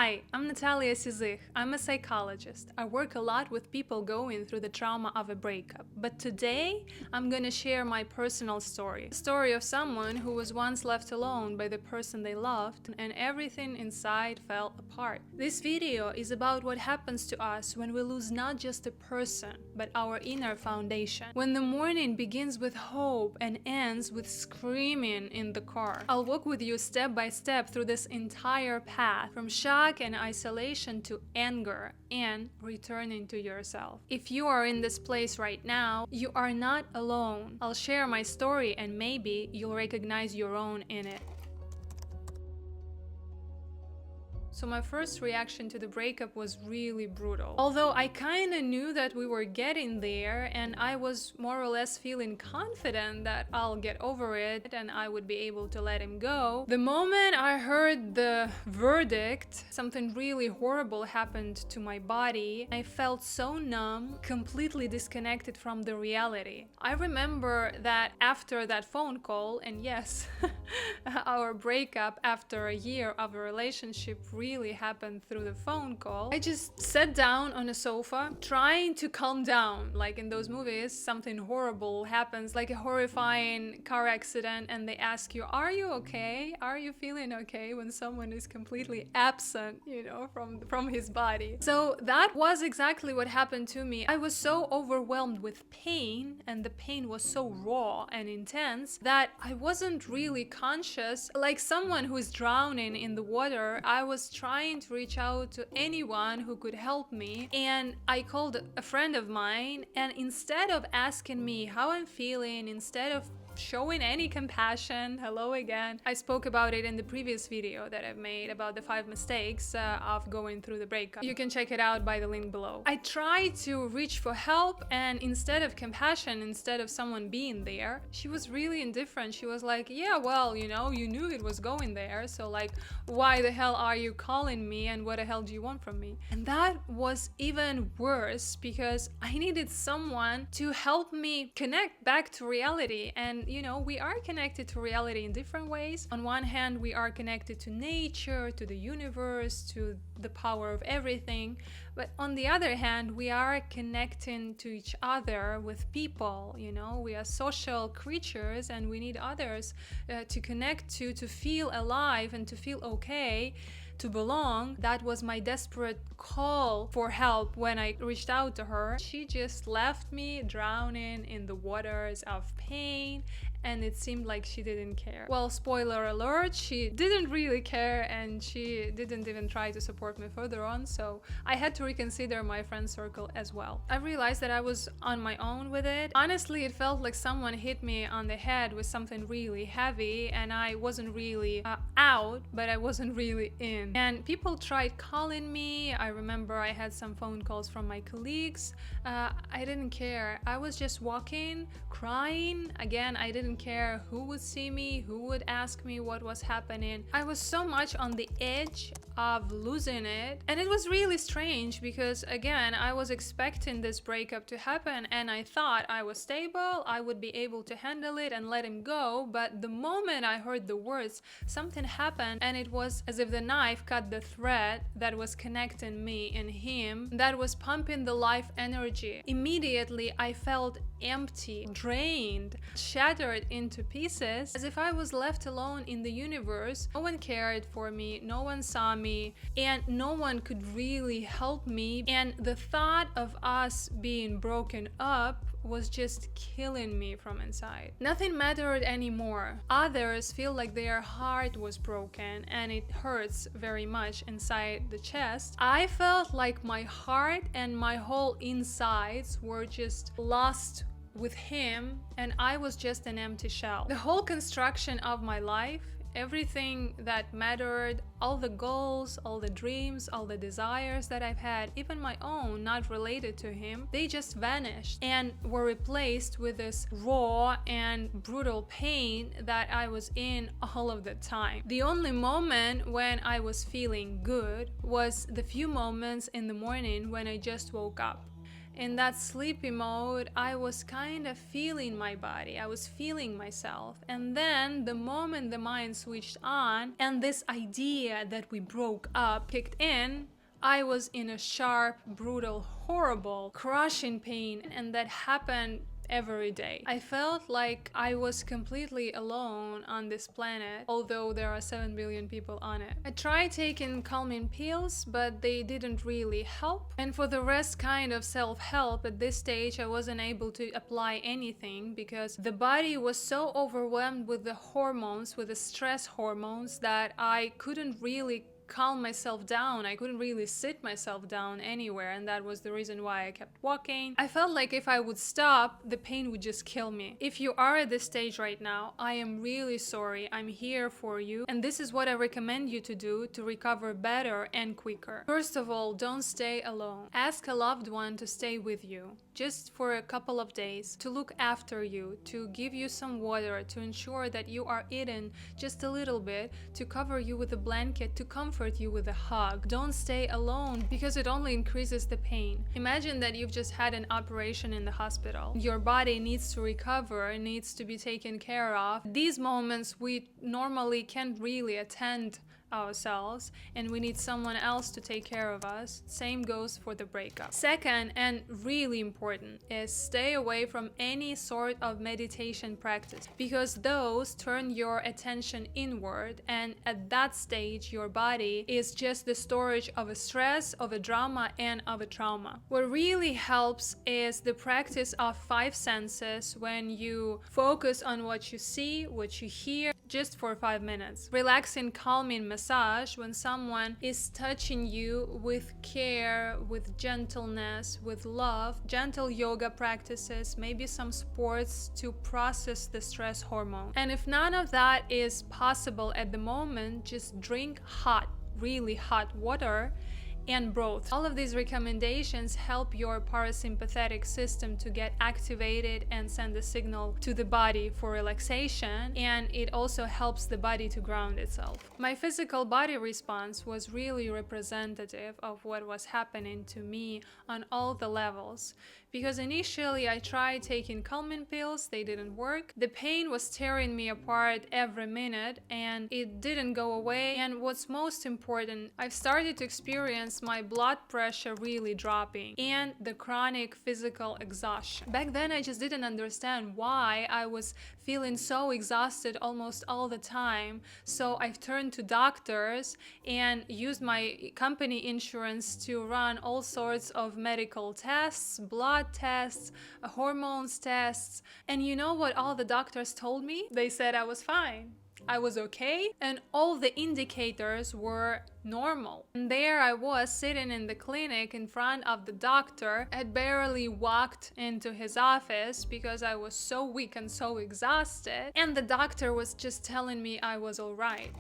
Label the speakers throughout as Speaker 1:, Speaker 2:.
Speaker 1: Hi, I'm Natalia Sizykh. I'm a psychologist. I work a lot with people going through the trauma of a breakup. But today, I'm gonna share my personal story. A story of someone who was once left alone by the person they loved and everything inside fell apart. This video is about what happens to us when we lose not just a person, but our inner foundation. When the morning begins with hope and ends with screaming in the car. I'll walk with you step by step through this entire path, from shock and isolation to anger and returning to yourself. If you are in this place right now, you are not alone. I'll share my story and maybe you'll recognize your own in it. So my first reaction to the breakup was really brutal. Although I kinda knew that we were getting there and I was more or less feeling confident that I'll get over it and I would be able to let him go, the moment I heard the verdict, something really horrible happened to my body. I felt so numb, completely disconnected from the reality. I remember that after that phone call, and yes, our breakup after a year of a relationship really happened through the phone call. I just sat down on a sofa trying to calm down. Like in those movies, something horrible happens, like a horrifying car accident, and they ask you, are you okay? Are you feeling okay? When someone is completely absent, from his body. So that was exactly what happened to me. I was so overwhelmed with pain, and the pain was so raw and intense that I wasn't really conscious. Like someone who is drowning in the water, I was trying to reach out to anyone who could help me, and I called a friend of mine, and instead of asking me how I'm feeling, instead of showing any compassion, hello again, I spoke about it in the previous video that I've made about the 5 mistakes of going through the breakup. You can check it out by the link below. I tried to reach for help, and instead of compassion, instead of someone being there, she was really indifferent. She was like, yeah, well, you knew it was going there, so like, why the hell are you calling me and what the hell do you want from me? And that was even worse because I needed someone to help me connect back to reality. And we are connected to reality in different ways. On one hand, we are connected to nature, to the universe, to the power of everything. But on the other hand, we are connecting to each other with people. We are social creatures and we need others to connect to feel alive and to feel okay, to belong. That was my desperate call for help when I reached out to her. She just left me drowning in the waters of pain, and it seemed like she didn't care. Well, spoiler alert, she didn't really care and she didn't even try to support me further on, so I had to reconsider my friend circle as well. I realized that I was on my own with it. Honestly, it felt like someone hit me on the head with something really heavy, and I wasn't really out, but I wasn't really in. And people tried calling me. I remember I had some phone calls from my colleagues. I didn't care. I was just walking, crying. Again, I didn't care who would see me, who would ask me what was happening. I was so much on the edge of losing it, and it was really strange because again, I was expecting this breakup to happen and I thought I was stable, I would be able to handle it and let him go. But the moment I heard the words, something happened, and it was as if the knife cut the thread that was connecting me and him, that was pumping the life energy. Immediately I felt empty, drained, shattered into pieces, as if I was left alone in the universe. No one cared for me, no one saw me, and no one could really help me. And the thought of us being broken up was just killing me from inside. Nothing mattered anymore. Others feel like their heart was broken and it hurts very much inside the chest. I felt like my heart and my whole insides were just lost with him, and I was just an empty shell. The whole construction of my life, everything that mattered, all the goals, all the dreams, all the desires that I've had, even my own, not related to him, they just vanished and were replaced with this raw and brutal pain that I was in all of the time. The only moment when I was feeling good was the few moments in the morning when I just woke up. In that sleepy mode, I was kind of feeling my body, I was feeling myself. And then the moment the mind switched on and this idea that we broke up kicked in, I was in a sharp, brutal, horrible, crushing pain, and that happened every day. I felt like I was completely alone on this planet, although there are 7 billion people on it. I tried taking calming pills, but they didn't really help. And for the rest kind of self-help, at this stage I wasn't able to apply anything because the body was so overwhelmed with the hormones, with the stress hormones, that I couldn't really calm myself down. I couldn't really sit myself down anywhere, and that was the reason why I kept walking. I felt like if I would stop, the pain would just kill me. If you are at this stage right now, I am really sorry. I'm here for you, and this is what I recommend you to do to recover better and quicker. First of all, don't stay alone. Ask a loved one to stay with you, just for a couple of days, to look after you, to give you some water, to ensure that you are eaten just a little bit, to cover you with a blanket, to comfort you with a hug. Don't stay alone because it only increases the pain. Imagine that you've just had an operation in the hospital. Your body needs to recover, needs to be taken care of. These moments we normally can't really attend ourselves, and we need someone else to take care of us. Same goes for the breakup. Second, and really important, is stay away from any sort of meditation practice, because those turn your attention inward, and at that stage your body is just the storage of a stress, of a drama, and of a trauma. What really helps is the practice of 5 senses, when you focus on what you see, what you hear, just for 5 minutes. Relaxing, calming massage, when someone is touching you with care, with gentleness, with love. Gentle yoga practices, maybe some sports to process the stress hormone. And if none of that is possible at the moment, just drink hot, really hot water and broth. All of these recommendations help your parasympathetic system to get activated and send a signal to the body for relaxation, and it also helps the body to ground itself. My physical body response was really representative of what was happening to me on all the levels, because initially I tried taking calming pills, they didn't work. The pain was tearing me apart every minute and it didn't go away. And what's most important, I've started to experience my blood pressure really dropping and the chronic physical exhaustion. Back then I just didn't understand why I was feeling so exhausted almost all the time. So I've turned to doctors and used my company insurance to run all sorts of medical tests, blood tests, hormones tests. And you know what all the doctors told me? They said I was fine. I was okay, and all the indicators were normal. And there I was sitting in the clinic in front of the doctor. I had barely walked into his office because I was so weak and so exhausted, and the doctor was just telling me I was all right.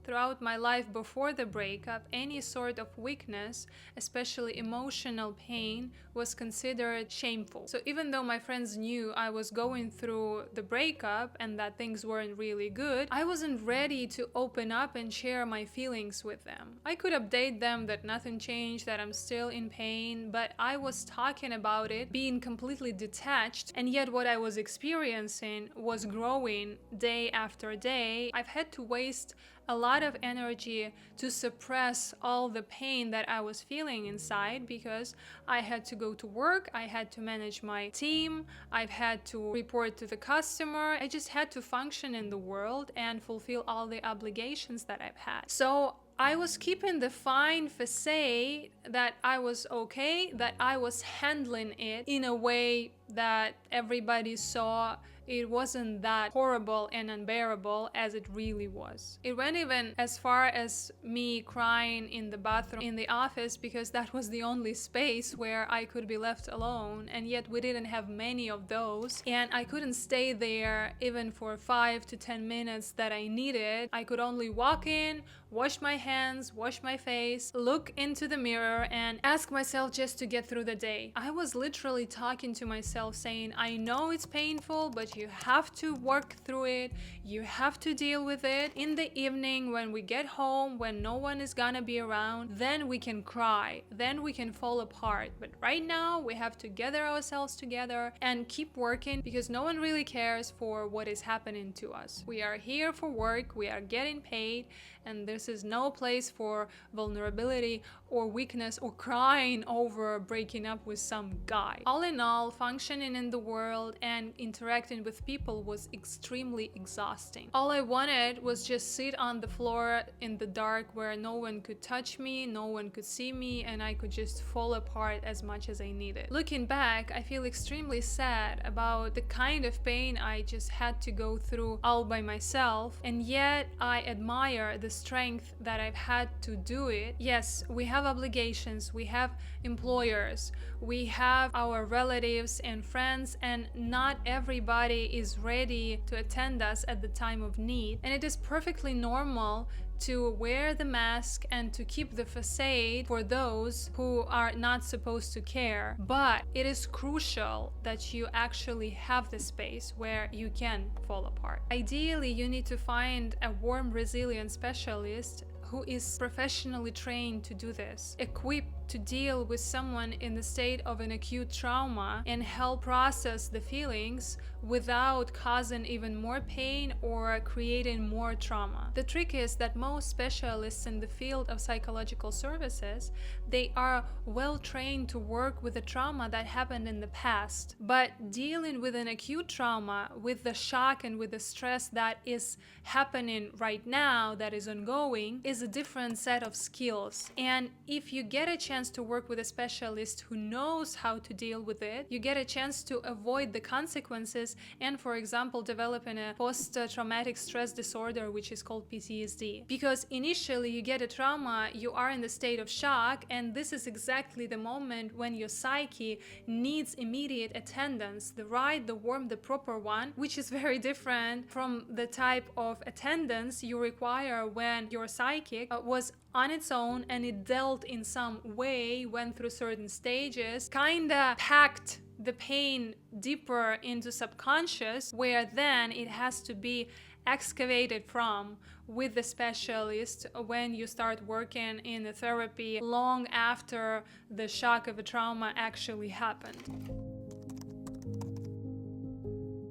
Speaker 1: Throughout my life before the breakup, any sort of weakness, especially emotional pain, was considered shameful. So even though my friends knew I was going through the breakup and that things weren't really good, I wasn't ready to open up and share my feelings with them. I could update them that nothing changed, that I'm still in pain, but I was talking about it, being completely detached, and yet what I was experiencing was growing day after day. I've had to waste a lot of energy to suppress all the pain that I was feeling inside, because I had to go to work, I had to manage my team, I've had to report to the customer. I just had to function in the world and fulfill all the obligations that I've had. So I was keeping the fine facade that I was okay, that I was handling it in a way that everybody saw it wasn't that horrible and unbearable as it really was. It went even as far as me crying in the bathroom in the office, because that was the only space where I could be left alone, and yet we didn't have many of those, and I couldn't stay there even for 5 to 10 minutes that I needed. I could only walk in, wash my hands, wash my face, look into the mirror, and ask myself just to get through the day. I was literally talking to myself saying, I know it's painful, but that you have to work through it, you have to deal with it. In the evening, when we get home, when no one is gonna be around, then we can cry, then we can fall apart. But right now, we have to gather ourselves together and keep working, because no one really cares for what is happening to us. We are here for work, we are getting paid, and this is no place for vulnerability or weakness or crying over breaking up with some guy. All in all, functioning in the world and interacting with people was extremely exhausting. All I wanted was just sit on the floor in the dark where no one could touch me, no one could see me, and I could just fall apart as much as I needed. Looking back, I feel extremely sad about the kind of pain I just had to go through all by myself, and yet I admire the strength that I've had to do it. Yes, we have obligations, we have employers, we have our relatives and friends, and not everybody is ready to attend us at the time of need. And it is perfectly normal to wear the mask and to keep the facade for those who are not supposed to care. But it is crucial that you actually have the space where you can fall apart. Ideally, you need to find a warm, resilient specialist who is professionally trained to do this, equipped to deal with someone in the state of an acute trauma and help process the feelings without causing even more pain or creating more trauma. The trick is that most specialists in the field of psychological services, they are well trained to work with the trauma that happened in the past, but dealing with an acute trauma, with the shock and with the stress that is happening right now, that is ongoing, is a different set of skills. And if you get a chance to work with a specialist who knows how to deal with it, you get a chance to avoid the consequences and, for example, developing a post-traumatic stress disorder, which is called PTSD. Because initially you get a trauma, you are in the state of shock, and this is exactly the moment when your psyche needs immediate attendance, the right, the warm, the proper one, which is very different from the type of attendance you require when your psychic was on its own and it dealt in some way, went through certain stages, kinda packed the pain deeper into subconscious, where then it has to be excavated from with the specialist when you start working in the therapy long after the shock of a trauma actually happened.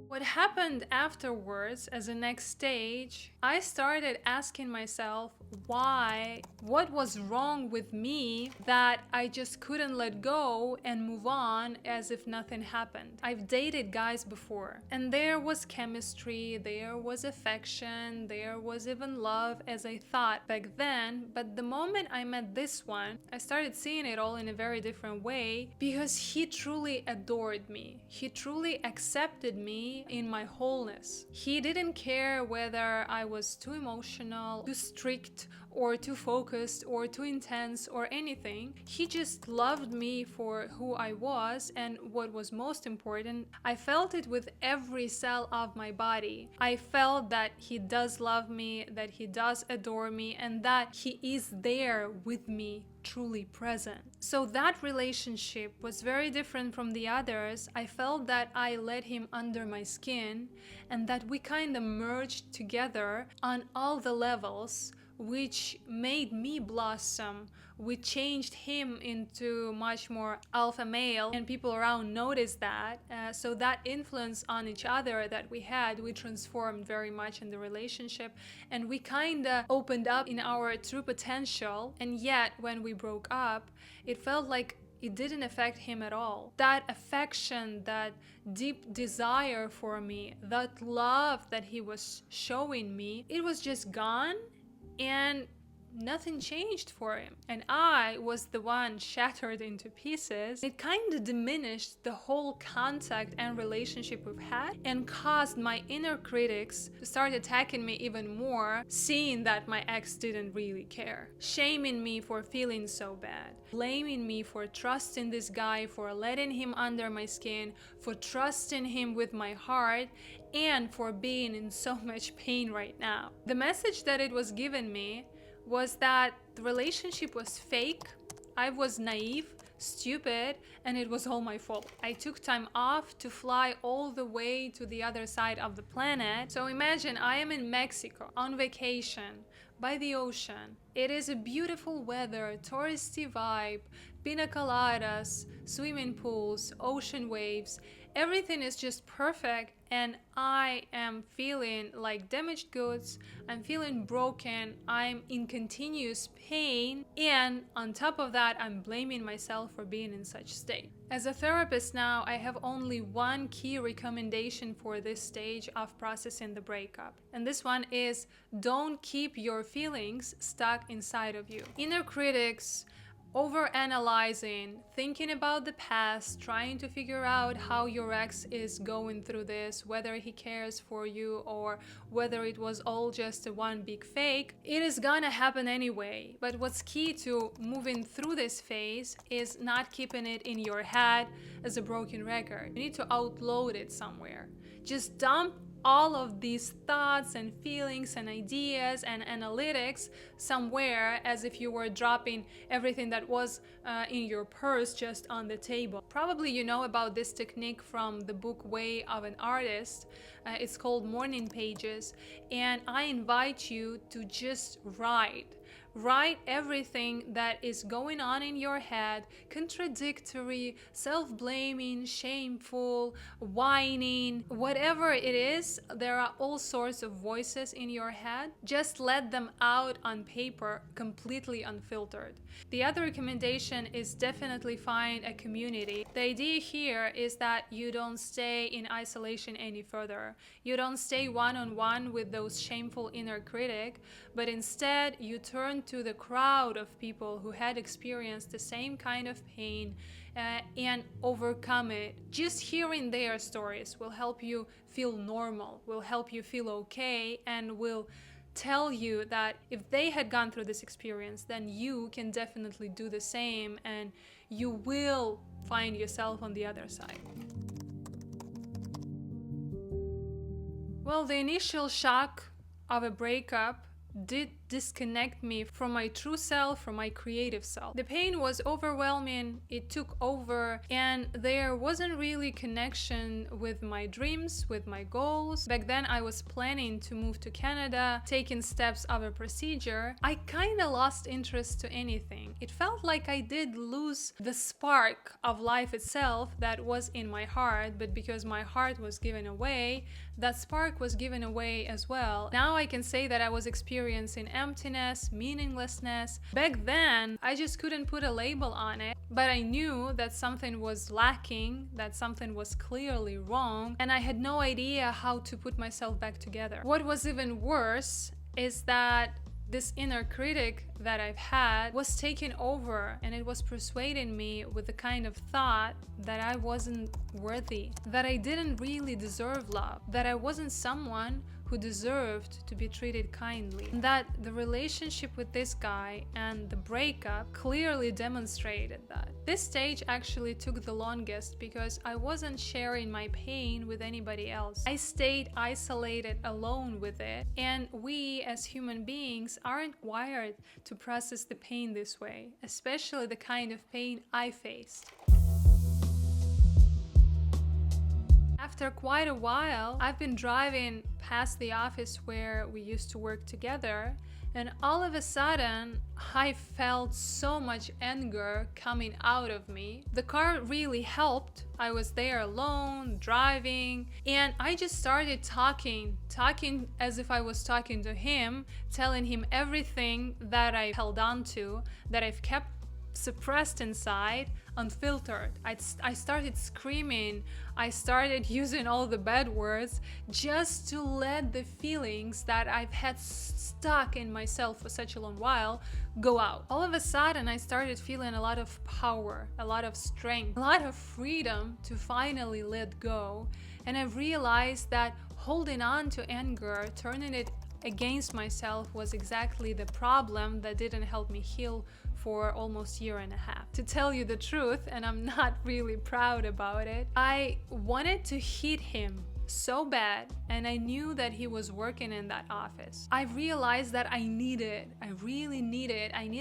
Speaker 1: What happened afterwards as a next stage, I started asking myself why, what was wrong with me that I just couldn't let go and move on as if nothing happened. I've dated guys before, and there was chemistry, there was affection, there was even love as I thought back then, but the moment I met this one, I started seeing it all in a very different way, because he truly adored me. He truly accepted me in my wholeness. He didn't care whether I was too emotional, too strict, or too focused, or too intense, or anything. He just loved me for who I was, and what was most important, I felt it with every cell of my body. I felt that he does love me, that he does adore me, and that he is there with me, truly present. So that relationship was very different from the others. I felt that I let him under my skin, and that we kind of merged together on all the levels, which made me blossom. We changed him into much more alpha male, and people around noticed that. So that influence on each other that we had, we transformed very much in the relationship, and we kind of opened up in our true potential. And yet when we broke up, it felt like it didn't affect him at all. That affection, that deep desire for me, that love that he was showing me, it was just gone, and nothing changed for him. And I was the one shattered into pieces. It kind of diminished the whole contact and relationship we've had, and caused my inner critics to start attacking me even more, seeing that my ex didn't really care, shaming me for feeling so bad, blaming me for trusting this guy, for letting him under my skin, for trusting him with my heart, and for being in so much pain right now. The message that it was given me was that the relationship was fake, I was naive, stupid and it was all my fault. I took time off to fly all the way to the other side of the planet. So imagine I am in Mexico on vacation by the ocean. It is a beautiful weather, touristy vibe, pina coladas, swimming pools, ocean waves. Everything is just perfect, and I am feeling like damaged goods. I'm feeling broken. I'm in continuous pain, and on top of that, I'm blaming myself for being in such state. As a therapist now, I have only one key recommendation for this stage of processing the breakup, and this one is don't keep your feelings stuck inside of you. Inner critics, overanalyzing, thinking about the past, trying to figure out how your ex is going through this, whether he cares for you or whether it was all just a one big fake, it is gonna happen anyway. But what's key to moving through this phase is not keeping it in your head as a broken record. You need to outload it somewhere. Just dump all of these thoughts and feelings and ideas and analytics somewhere, as if you were dropping everything that was in your purse just on the table. Probably you know about this technique from the book Way of an Artist. It's called Morning Pages, and I invite you to just write everything that is going on in your head, contradictory, self-blaming, shameful, whining, whatever it is. There are all sorts of voices in your head. Just let them out on paper, completely unfiltered. The other recommendation is definitely find a community. The idea here is that you don't stay in isolation any further. You don't stay one-on-one with those shameful inner critic, but instead you turn to the crowd of people who had experienced the same kind of pain and overcome it. Just hearing their stories will help you feel normal, will help you feel okay, and will tell you that if they had gone through this experience, then you can definitely do the same, and you will find yourself on the other side. Well, the initial shock of a breakup did disconnect me from my true self, from my creative self. The pain was overwhelming, it took over, and there wasn't really connection with my dreams, with my goals. Back then I was planning to move to Canada, taking steps of a procedure. I kinda lost interest to anything. It felt like I did lose the spark of life itself that was in my heart, but because my heart was given away, that spark was given away as well. Now I can say that I was experiencing emptiness, meaninglessness. Back then, I just couldn't put a label on it, but I knew that something was lacking, that something was clearly wrong, and I had no idea how to put myself back together. What was even worse is that this inner critic that I've had was taking over, and it was persuading me with the kind of thought that I wasn't worthy, that I didn't really deserve love, that I wasn't someone who deserved to be treated kindly. And that the relationship with this guy and the breakup clearly demonstrated that. This stage actually took the longest because I wasn't sharing my pain with anybody else. I stayed isolated alone with it, and we as human beings aren't wired to process the pain this way, especially the kind of pain I faced. After quite a while, I've been driving past the office where we used to work together, and all of a sudden, I felt so much anger coming out of me. The car really helped. I was there alone, driving, and I just started talking as if I was talking to him, telling him everything that I held on to, that I've kept suppressed inside, unfiltered. I started screaming, I started using all the bad words just to let the feelings that I've had stuck in myself for such a long while go out. All of a sudden I started feeling a lot of power, a lot of strength, a lot of freedom to finally let go, and I realized that holding on to anger, turning it against myself, was exactly the problem that didn't help me heal for almost a year and a half. To tell you the truth, and I'm not really proud about it, I wanted to hit him so bad, and I knew that he was working in that office. I realized that I need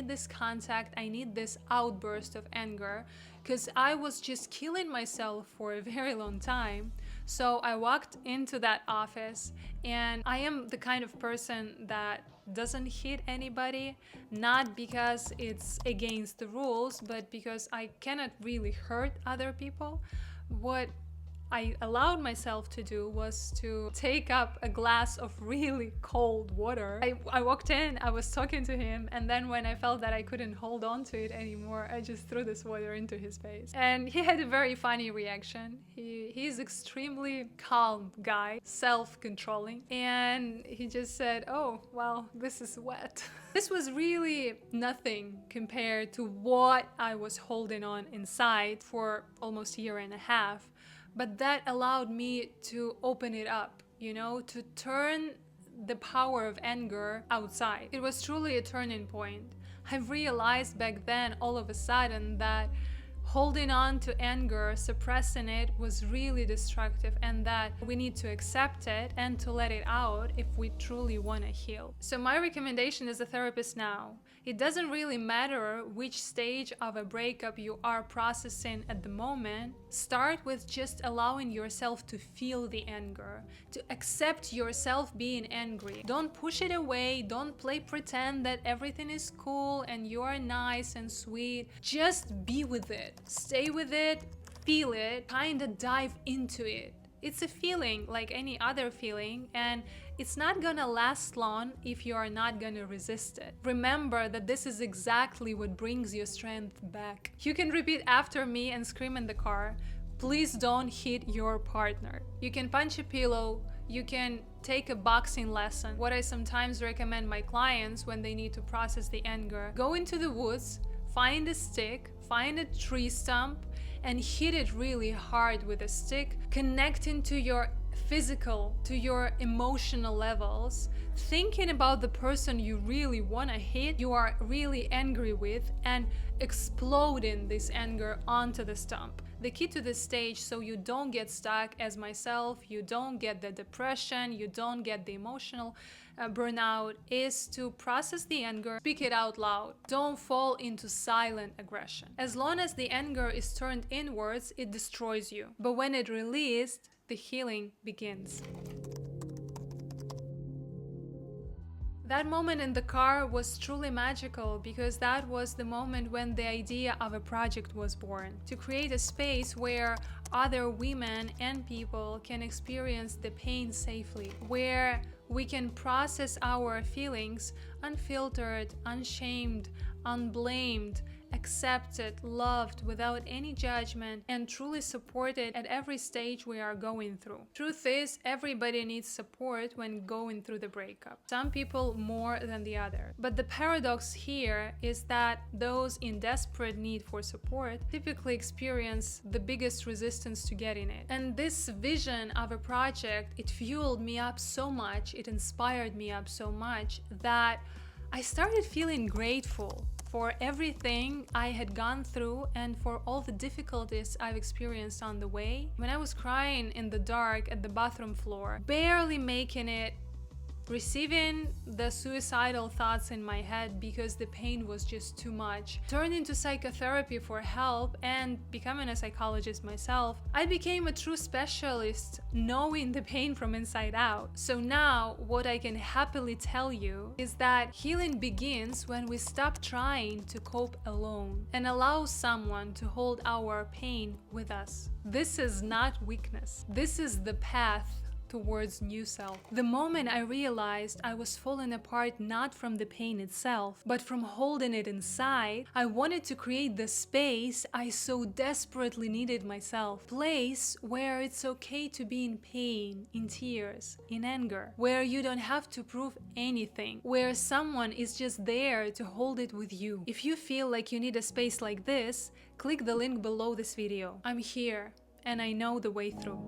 Speaker 1: this contact, I need this outburst of anger, because I was just killing myself for a very long time. So I walked into that office, and I am the kind of person that doesn't hit anybody, not because it's against the rules, but because I cannot really hurt other people. What I allowed myself to do was to take up a glass of really cold water. I walked in, I was talking to him, and then when I felt that I couldn't hold on to it anymore, I just threw this water into his face. And he had a very funny reaction. He's extremely calm guy, self-controlling, and he just said, "Oh, well, this is wet." This was really nothing compared to what I was holding on inside for almost a year and a half. But that allowed me to open it up, to turn the power of anger outside. It was truly a turning point. I realized back then, all of a sudden, that holding on to anger, suppressing it, was really destructive, and that we need to accept it and to let it out if we truly want to heal. So my recommendation as a therapist now, it doesn't really matter which stage of a breakup you are processing at the moment. Start with just allowing yourself to feel the anger, to accept yourself being angry. Don't push it away, don't play pretend that everything is cool and you are nice and sweet. Just be with it, stay with it, feel it, kinda dive into it. It's a feeling like any other feeling, and it's not gonna last long if you are not gonna resist it. Remember that this is exactly what brings your strength back. You can repeat after me and scream in the car, "Please don't hit your partner." You can punch a pillow, you can take a boxing lesson. What I sometimes recommend my clients when they need to process the anger, go into the woods, find a stick, find a tree stump, and hit it really hard with a stick, connecting to your physical, to your emotional levels, thinking about the person you really want to hit, you are really angry with, and exploding this anger onto the stump. The key to this stage, so you don't get stuck as myself, you don't get the depression, you don't get the emotional burnout, is to process the anger, speak it out loud. Don't fall into silent aggression. As long as the anger is turned inwards, it destroys you. But when it released, the healing begins. That moment in the car was truly magical, because that was the moment when the idea of a project was born. To create a space where other women and people can experience the pain safely, where we can process our feelings unfiltered, unshamed, unblamed, accepted, loved, without any judgment, and truly supported at every stage we are going through. Truth is, everybody needs support when going through the breakup. Some people more than the other. But the paradox here is that those in desperate need for support typically experience the biggest resistance to getting it. And this vision of a project, it fueled me up so much, it inspired me up so much, that I started feeling grateful for everything I had gone through and for all the difficulties I've experienced on the way. When I was crying in the dark at the bathroom floor, barely making it, receiving the suicidal thoughts in my head because the pain was just too much, turning to psychotherapy for help and becoming a psychologist myself, I became a true specialist, knowing the pain from inside out. So now what I can happily tell you is that healing begins when we stop trying to cope alone and allow someone to hold our pain with us. This is not weakness. This is the path towards new self. The moment I realized I was falling apart not from the pain itself, but from holding it inside, I wanted to create the space I so desperately needed myself. Place where it's okay to be in pain, in tears, in anger, where you don't have to prove anything, where someone is just there to hold it with you. If you feel like you need a space like this, click the link below this video. I'm here, and I know the way through.